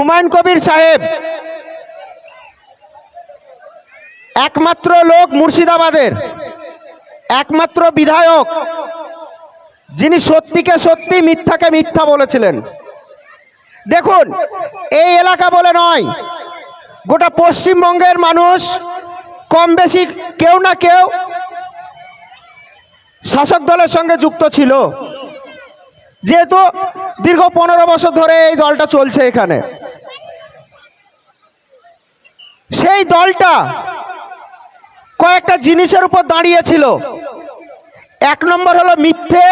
হুমায়ুন কবির সাহেব একমাত্র লোক মুর্শিদাবাদের, একমাত্র বিধায়ক যিনি সত্যিকে সত্যি মিথ্যাকে মিথ্যা বলেছিলেন। দেখুন, এই এলাকা বলে নয়, গোটা পশ্চিমবঙ্গের মানুষ কম বেশি কেউ না কেউ শাসক দলের সঙ্গে যুক্ত ছিল, যেহেতু দীর্ঘ 15 বছর ধরে এই দলটা চলছে এখানে। সেই দলটা কয়েকটা জিনিসের উপর দাঁড়িয়েছিল। 1 নম্বর হলো মিথ্যে,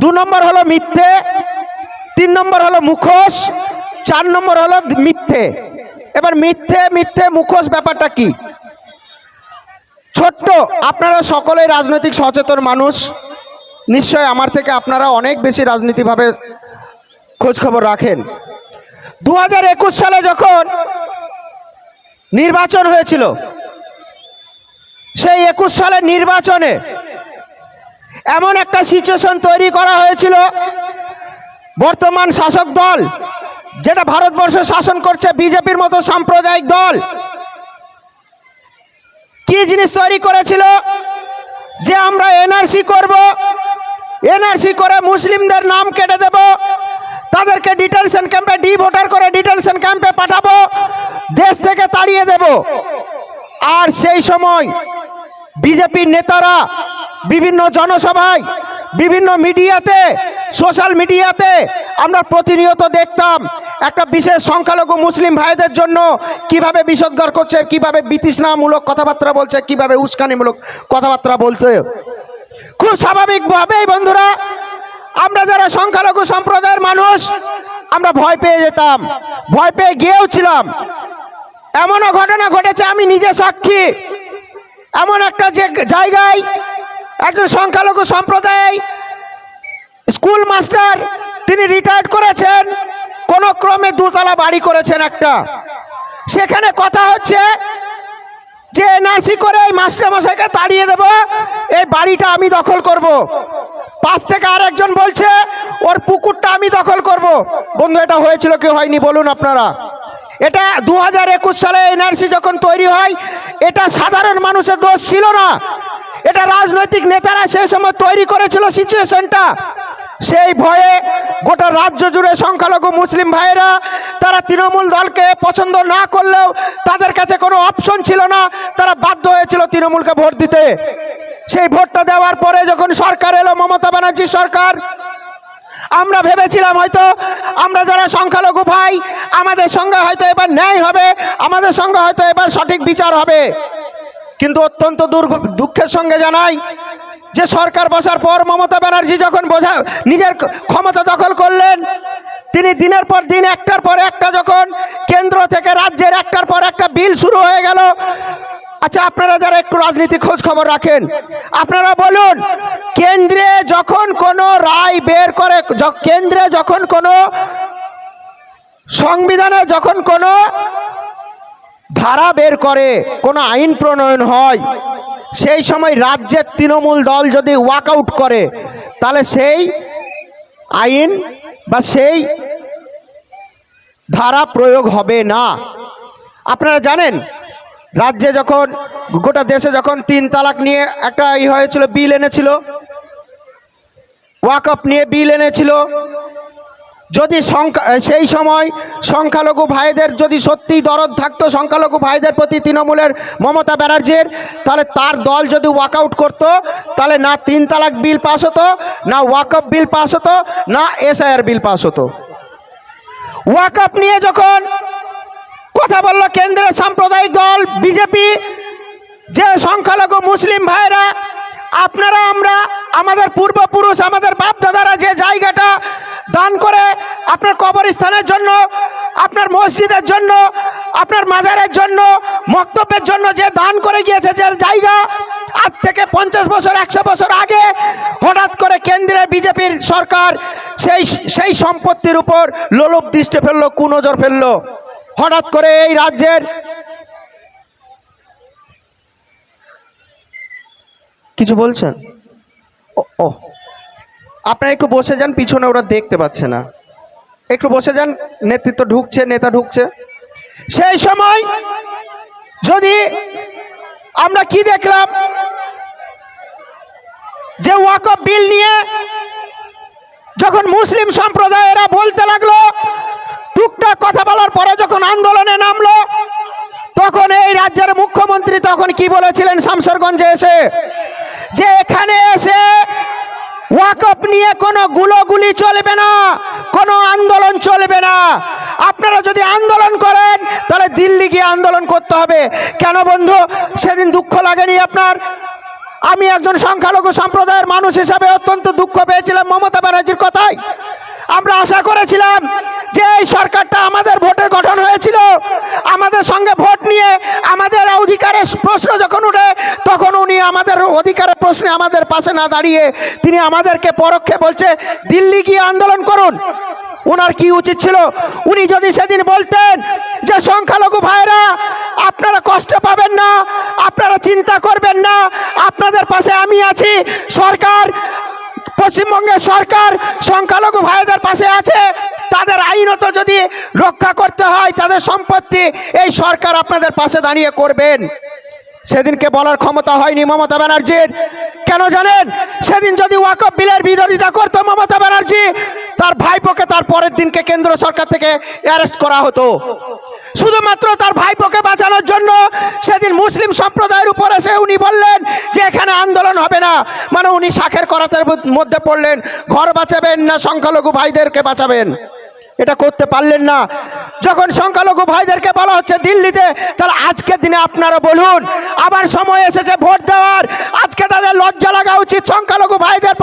2 নম্বর হলো মিথ্যে, 3 নম্বর হলো মুখোশ, 4 নম্বর হলো মিথ্যে। এবার মিথ্যে মিথ্যে মুখোশ ব্যাপারটা কি? ছোট্ট, আপনারা সকলেই রাজনৈতিক সচেতন মানুষ, নিশ্চয় আমার থেকে আপনারা অনেক বেশি রাজনীতিভাবে খোঁজ খবর রাখেন। 2021 সালে যখন নির্বাচন হয়েছিল, সেই 21 সালের নির্বাচনে এমন একটা সিচুয়েশন তৈরি করা হয়েছিল, বর্তমান শাসক দল যেটা ভারতবর্ষে শাসন করছে বিজেপির মতো সাম্প্রদায়িক দল, কি জিনিস তৈরি করেছিল যে আমরা এনআরসি করব, এনআরসি করে মুসলিমদের নাম কেটে দেব, তাদেরকে ডিটেনশন ক্যাম্পে ভোটার করে ডিটেনশন ক্যাম্পে পাঠাবো, দেশ থেকে তাড়িয়ে দেব। আর সেই সময় বিজেপির নেতারা বিভিন্ন জনসভায়, বিভিন্ন মিডিয়াতে, সোশ্যাল মিডিয়াতে আমরা প্রতিনিয়ত দেখতাম একটা বিশেষ সংখ্যালঘু মুসলিম ভাইদের জন্য কিভাবে বিষোদ্গার করছে, কিভাবে বিতৃষ্ণামূলক কথাবার্তা বলছে, কিভাবে উস্কানিমূলক কথাবার্তা বলতে। খুব স্বাভাবিকভাবেই বন্ধুরা, আমরা যারা সংখ্যালঘু সম্প্রদায়ের মানুষ আমরা ভয় পেয়ে যেতাম, ভয় পেয়ে গিয়েও ছিলাম। এমনও ঘটনা ঘটেছে, আমি নিজে সাক্ষী। এমন একটা যে জায়গায় একজন সংখ্যালঘু সম্প্রদায় স্কুল মাস্টার, তিনি রিটায়ার্ড করেছেন, কোন ক্রমে 2 তলা বাড়ি করেছেন একটা। সেখানে কথা হচ্ছে যে এনআরসি করে এই মাস্টার মশাইকে তাড়িয়ে দেব, এই বাড়িটা আমি দখল করব। পাশ থেকে আরেকজন বলছে ওর পুকুরটা আমি দখল করব। বন্ধু, এটা হয়েছিল কি হয়নি বলুন আপনারা? এটা 2021 সালে এনআরসি যখন তৈরি হয়, এটা সাধারণ মানুষের দোষ ছিল না, এটা রাজনৈতিক নেতারা সেই সময় তৈরি করেছিল সিচুয়েশনটা। সেই ভয়ে গোটা রাজ্য জুড়ে সংখ্যালঘু মুসলিম ভাইয়েরা তারা তৃণমূল দলকে পছন্দ না করলেও তাদের কাছে কোনো অপশন ছিল না, তারা বাধ্য হয়েছিল তৃণমূলকে ভোট দিতে। সেই ভোটটা দেওয়ার পরে যখন সরকার এলো, মমতা ব্যানার্জির সরকার, আমরা ভেবেছিলাম হয়তো আমরা যারা সংখ্যালঘু ভাই, আমাদের সঙ্গে হয়তো এবার ন্যায় হবে, আমাদের সঙ্গে হয়তো এবার সঠিক বিচার হবে। কিন্তু অত্যন্ত দুঃখের সঙ্গে জানাই যে সরকার বসার পর মমতা ব্যানার্জি যখন নিজের ক্ষমতা দখল করলেন, তিনি দিনের পর দিন একটার পর একটা যখন কেন্দ্র থেকে রাজ্যের একটার পর একটা বিল শুরু হয়ে গেল। আচ্ছা, আপনারা যারা একটু রাজনীতি খোঁজ খবর রাখেন, আপনারা বলুন, কেন্দ্রে যখন কোনো রায় বের করে, কেন্দ্রে যখন কোনো সংবিধানে যখন কোনো ধারা বের করে, কোনো আইন প্রণয়ন হয়, সেই সময় রাজ্যের তৃণমূল দল যদি ওয়াকআউট করে, তাহলে সেই আইন বা সেই ধারা প্রয়োগ হবে না। আপনারা জানেন, রাজ্যে যখন গোটা দেশে যখন 3 তালাক নিয়ে একটা হয়েছিল, বিল এনেছিল, ওয়াকআপ নিয়ে বিল এনেছিল, যদি সেই সময় সংখ্যালঘু ভাইদের যদি সত্যিই দরদ থাকতো সংখ্যালঘু ভাইদের প্রতি তৃণমূলের মমতা ব্যানার্জির, তাহলে তার দল যদি ওয়াকআউট করতো, তাহলে না 3 তালাক বিল পাস হতো, না ওয়াকআপ বিল পাস হতো, না এসআইআর বিল পাস হতো। ওয়াকআপ নিয়ে যখন কথা বলল কেন্দ্রের সাম্প্রদায়িক দল বিজেপি, যে সংখ্যালঘু মুসলিম ভাইরা, আপনারা আমরা আমাদের পূর্বপুরুষ, আমাদের বাপ দাদারা যে জায়গাটা দান করে আপনার কবরস্থানের জন্য, আপনার মসজিদের জন্য, আপনার মাজারের জন্য, মক্তবের জন্য যে দান করে গিয়েছে, যে জায়গা আজ থেকে 50 বছর 100 বছর আগে হঠাৎ করে কেন্দ্রের বিজেপির সরকার সেই সম্পত্তির উপর লোলুপ দৃষ্টি ফেললো, কুনজর ফেললো। হঠাৎ করে এই রাজ্যের কিছু বলছেন? ও, আপনারা একটু বসে যান, পিছনে ওরা দেখতে পাচ্ছে না। একটু বসে যান, নেতৃত্ব ঢুকছে, নেতা ঢুকছে। সেই সময় যদি আমরা কি দেখলাম, যে ওয়াকফ বিল নিয়ে যখন মুসলিম সম্প্রদায়েরা বলতে লাগলো, টুকটাক কথা বলার পরে যখন আন্দোলনে নামলো, তখন এই রাজ্যের মুখ্যমন্ত্রী তখন কি বলেছিলেন শামসেরগঞ্জে এসে, যে এখানে এসে ওয়াকফ নিয়ে কোনো গুলোগুলি চলবে না, কোনো আন্দোলন চলবে না। আপনারা যদি আন্দোলন করেন তাহলে দিল্লি গিয়ে আন্দোলন করতে হবে। কেন বন্ধু, সেদিন দুঃখ লাগেনি আপনার? আমি একজন সংখ্যালঘু সম্প্রদায়ের মানুষ হিসাবে অত্যন্ত দুঃখ পেয়েছিলাম মমতা ব্যানার্জির কথায়। আমরা আশা করেছিলাম যে এই সরকারটা আমাদের ভোটে গঠন হয়েছিল, আমাদের সঙ্গে ভোট নিয়ে আমাদের অধিকারের প্রশ্ন যখন উঠে তখন উনি আমাদের অধিকারের প্রশ্নে আমাদের পাশে না দাঁড়িয়ে তিনি আমাদেরকে পরোক্ষে বলছে দিল্লি গিয়ে আন্দোলন করুন। ওনার কি উচিত ছিল, উনি যদি সেদিন বলতেন যে সংখ্যালঘু ভাইরা আপনারা কষ্ট পাবেন না, আপনারা চিন্তা করবেন না, আপনাদের পাশে আমি আছি, সরকার, পশ্চিমবঙ্গের সরকার সংখ্যালঘু ভাইদের পাশে আছে, তাদের আইনত যদি রক্ষা করতে হয় তাদের সম্পত্তি এই সরকার আপনাদের পাশে দাঁড়িয়ে করবেন। সেদিনকে বলার ক্ষমতা হয়নি মমতা ব্যানার্জির। কেন জানেন, সেদিন যদি ওয়াকফ বিলের বিরোধিতা করতো মমতা ব্যানার্জি, তার ভাইপোকে তার পরের দিনকে কেন্দ্র সরকার থেকে অ্যারেস্ট করা হতো। শুধুমাত্র তার ভাইপোকে বাঁচানোর জন্য সেদিন মুসলিম সম্প্রদায়ের উপর এসে উনি বললেন যে এখানে আন্দোলন হবে না, মানে উনি শাখের করাতের মধ্যে পড়লেন, ঘর বাঁচাবেন না সংখ্যালঘু ভাইদেরকে বাঁচাবেন, এটা করতে পারলেন না। যখন সংখ্যালঘু ভাইদেরকে বলা হচ্ছে দিল্লিতে, তাহলে আজকের দিনে আপনারা বলুন, আবার সময় এসেছে ভোট দেওয়ার, আজকে তাদের লজ্জা লাগা উচিত সংখ্যালঘু ভাইদের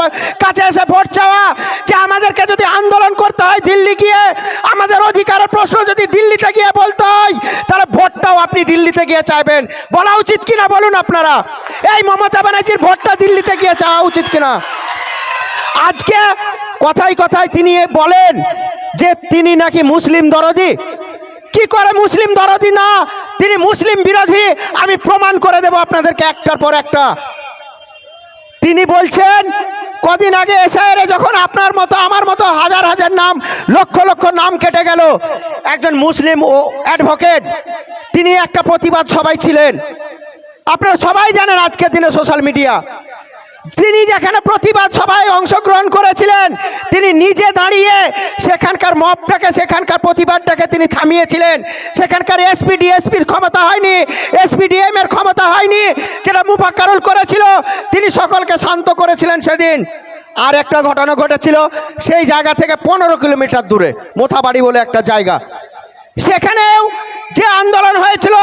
কাছে এসে ভোট চাওয়া, যে আমাদেরকে যদি আন্দোলন করতে হয় দিল্লি গিয়ে, আমাদের অধিকারের প্রশ্ন যদি দিল্লিতে গিয়ে বলতে হয়, তাহলে ভোটটাও আপনি দিল্লিতে গিয়ে চাইবেন। বলা উচিত কিনা বলুন আপনারা, এই মমতা ব্যানার্জির ভোটটা দিল্লিতে গিয়ে চাওয়া উচিত কিনা? আজকে কথায় কথায় তিনি বলেন যে তিনি নাকি মুসলিম দরদি। কি করে মুসলিম দরদি না, তিনি মুসলিম বিরোধী। আমি প্রমাণ করে দেব আপনাদেরকে একটার পর একটা। তিনি বলছেন কদিন আগে এসআইআরে যখন আপনার মতো আমার মতো হাজার হাজার নাম, লক্ষ লক্ষ নাম কেটে গেল, একজন মুসলিম ও অ্যাডভোকেট তিনি একটা প্রতিবাদ সভায় ছিলেন। আপনারা সবাই জানেন আজকের দিনে সোশ্যাল মিডিয়া, তিনি যেখানে প্রতিবাদ সভায় অংশগ্রহণ করেছিলেন, তিনি নিজে দাঁড়িয়ে সেখানকার মবটাকে, সেখানকার প্রতিবাদটাকে তিনি থামিয়েছিলেন। সেখানকার এসপি ডিএসপির ক্ষমতা হয়নি, এসপিডিএম এর ক্ষমতা হয়নি, যেটা মুফাক্কারুল করেছিল, তিনি সকলকে শান্ত করেছিলেন সেদিন। আর একটা ঘটনা ঘটেছিল সেই জায়গা থেকে 15 কিলোমিটার দূরে মোথাবাড়ি বলে একটা জায়গা, সেখানেও যে আন্দোলন হয়েছিল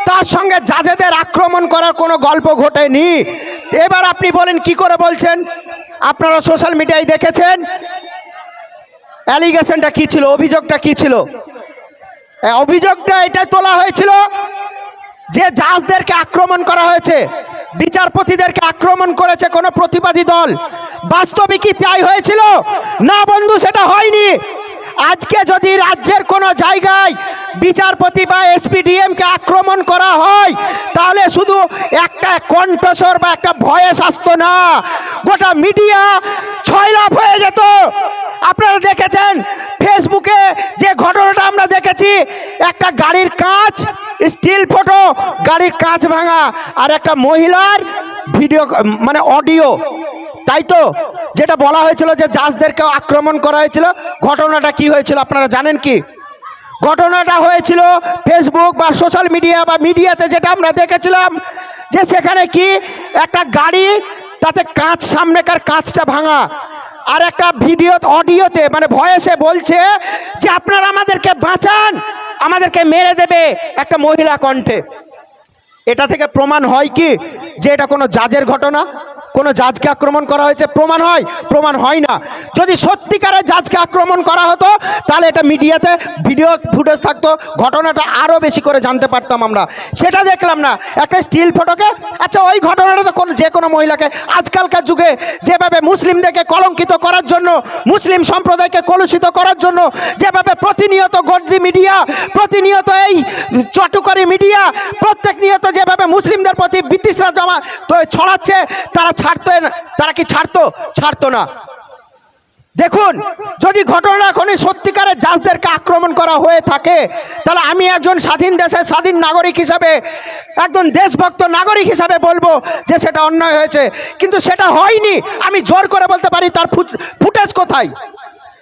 তার সঙ্গে জাজেদের আক্রমণ করার কোনো গল্প ঘটেনি। এবার আপনি বলেন কি করে বলছেন? আপনারা সোশ্যাল মিডিয়ায় দেখেছেন অ্যালিগেশনটা কি ছিল, অভিযোগটা কি ছিল? অভিযোগটা এটা তোলা হয়েছিল যে জাজদেরকে আক্রমণ করা হয়েছে, বিচারপতিদেরকে আক্রমণ করেছে কোনো প্রতিবাদী দল। বাস্তবে কি তাই হয়েছিল? না বন্ধু, সেটা হয়নি। আজকে যদি রাজ্যের কোনো জায়গায় বিচারপতি বা এসপিডিএমকে আক্রমণ করা হয়, তাহলে শুধু একটা কণ্ঠস্বর বা একটা ভয়েস আসতো না, গোটা মিডিয়া ছয়লাভ হয়ে যেত। আপনারা দেখেছেন ফেসবুকে যে ঘটনাটা আমরা দেখেছি, একটা গাড়ির কাঁচ, স্টিল ফটো, গাড়ির কাঁচ ভাঙা, আর একটা মহিলার ভিডিও মানে অডিও, তাই তো? যেটা বলা হয়েছিল যে জাজদেরকে আক্রমণ করা হয়েছিল। ঘটনাটা কি হয়েছিল আপনারা জানেন কি? ঘটনাটা হয়েছিল ফেসবুক বা সোশ্যাল মিডিয়া বা মিডিয়াতে যেটা আমরা দেখেছিলাম, যে সেখানে কি একটা গাড়ি, তাতে কাঁচ, সামনেকার কাঁচটা ভাঙা, আর একটা ভিডিও অডিওতে মানে ভয়েসে বলছে যে আপনারা আমাদেরকে বাঁচান, আমাদেরকে মেরে দেবে, একটা মহিলা কণ্ঠে। এটা থেকে প্রমাণ হয় কি যে এটা কোনো জাজের ঘটনা, কোনো জাজকে আক্রমণ করা হয়েছে? প্রমাণ হয়? প্রমাণ হয় না। যদি সত্যিকারের জাজকে আক্রমণ করা হতো তাহলে এটা মিডিয়াতে ভিডিও ফুটেজ থাকতো, ঘটনাটা আরও বেশি করে জানতে পারতাম আমরা। সেটা দেখলাম না, একটা স্টিল ফটোকে। আচ্ছা, ওই ঘটনাটা তো যে কোনো মহিলাকে আজকালকার যুগে যেভাবে মুসলিমদেরকে কলঙ্কিত করার জন্য, মুসলিম সম্প্রদায়কে কলুষিত করার জন্য যেভাবে প্রতিনিয়ত গর্জি মিডিয়া, প্রতিনিয়ত এই চটুকারি মিডিয়া, প্রত্যেক নিয়ত যেভাবে মুসলিমদের প্রতি বিতৃষ্ণা জমা তো ছড়াচ্ছে, তারা কি ছাড়তো? ছাড়তো না। দেখুন, যদি ঘটনা এখনই সত্যিকারের জাজদেরকে আক্রমণ করা হয়ে থাকে, তাহলে আমি একজন স্বাধীন দেশের স্বাধীন নাগরিক হিসাবে, একজন দেশভক্ত নাগরিক হিসাবে বলবো যে সেটা অন্যায় হয়েছে। কিন্তু সেটা হয়নি, আমি জোর করে বলতে পারি তার ফুটেজ কোথায়।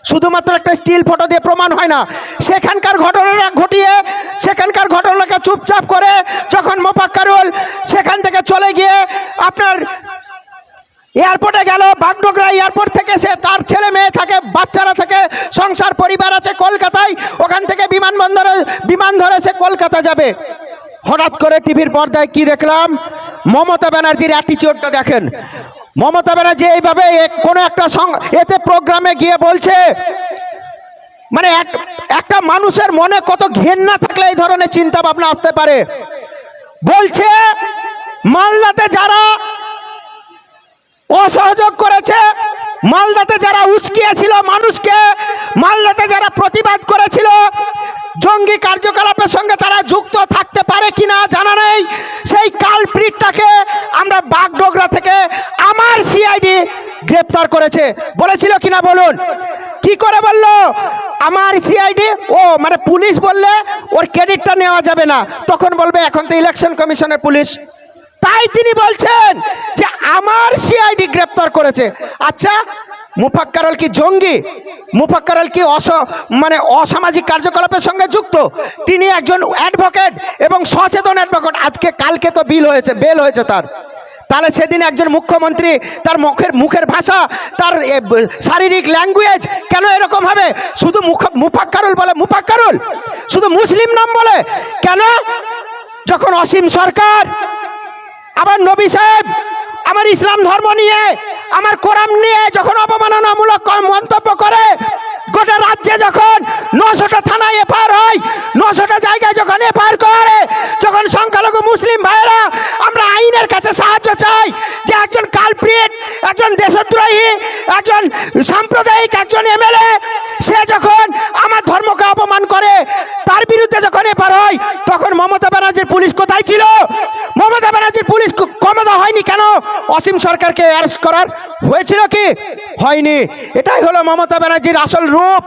শুধুমাত্র একটা স্টিল ফটো দিয়ে প্রমাণ হয় না। সেখানকার ঘটনাটা ঘটিয়ে সেখানকার ঘটনাকে চুপচাপ করে যখন মোফাক্কারুল সেখান থেকে চলে গিয়ে আপনার এয়ারপোর্টে গেল, বাগডোগরা এয়ারপোর্ট থেকে সে তার ছেলে মেয়ে থাকে, বাচ্চারা থাকে, সংসার পরিবার আছে কলকাতায়, ওখান থেকে বিমান ধরে সে কলকাতা যাবে। হঠাৎ করে টিভির পর্দায় কি দেখলাম, মমতা ব্যানার্জির অ্যাটিচিউডটা দেখেন। মমতা ব্যানার্জি এইভাবে কোনো একটা এতে প্রোগ্রামে গিয়ে বলছে, মানে একটা মানুষের মনে কত ঘেন্না থাকলে এই ধরনের চিন্তা ভাবনা আসতে পারে। বলছে মালদাতে যারা অসহযোগ করেছে, মালদাতে যারা উস্কিয়েছিল মানুষকে, মালদাতে যারা প্রতিবাদ করেছিল, জঙ্গি কার্যকলাপের সঙ্গে তারা যুক্ত থাকতে পারে কিনা জানা নেই। সেই কালপ্রিটটাকে আমরা বাগডোগরা থেকে আমার সিআইডি গ্রেপ্তার করেছে। বলেছিল কিনা বলুন? কি করে বলল? আমার সিআইডি, ও মানে পুলিশ বললে ওর ক্রেডিটটা নেওয়া যাবে না, তখন বলবে এখন তো ইলেকশন কমিশনের পুলিশ। তাই তিনি বলছেন যে আমার সিআইডি গ্রেপ্তার করেছে। আচ্ছা, মুফাক্কারুল কি জঙ্গি? মুফাক্কারুল কি অসামাজিক কার্যকলাপের সঙ্গে যুক্ত? তিনি একজন অ্যাডভোকেট এবং সচেতন অ্যাডভোকেট। কালকে তো বেল হয়েছে তার। তাহলে সেদিন একজন মুখ্যমন্ত্রী তার মুখের ভাষা, তার শারীরিক ল্যাঙ্গুয়েজ কেন এরকম হবে? শুধু মুফাক্কারুল বলে, মুফাক্কারুল শুধু মুসলিম নাম বলে কেন? যখন অসীম সরকার আমার নবী সাহেব আমার ইসলাম ধর্ম নিয়ে, আমার কোরআন নিয়ে যখন অবমাননামূলক মন্তব্য করে, গোটা রাজ্যে যখন 900টা থানায় এফআইআর হয়, 900টা জায়গায় যখন এফআইআর করে, যখন সংখ্যালঘু মুসলিম ভাইয়েরা আমরা আইনের কাছে সাহায্য চাই যে একজন কালপ্রিট, একজন দেশদ্রোহী, একজন সাম্প্রদায়িক একজন এমএলএ সে যখন আমার ধর্মকে অপমান করে, তার বিরুদ্ধে যখন এফআইআর হয়, তখন মমতা ব্যানার্জির পুলিশ কোথায় ছিল? মমতা ব্যানার্জির পুলিশ ক্ষমতা হয়নি কেন অসীম সরকারকে অ্যারেস্ট করার? হয়েছিল কি? হয়নি। এটাই হলো মমতা ব্যানার্জির আসল রূপ।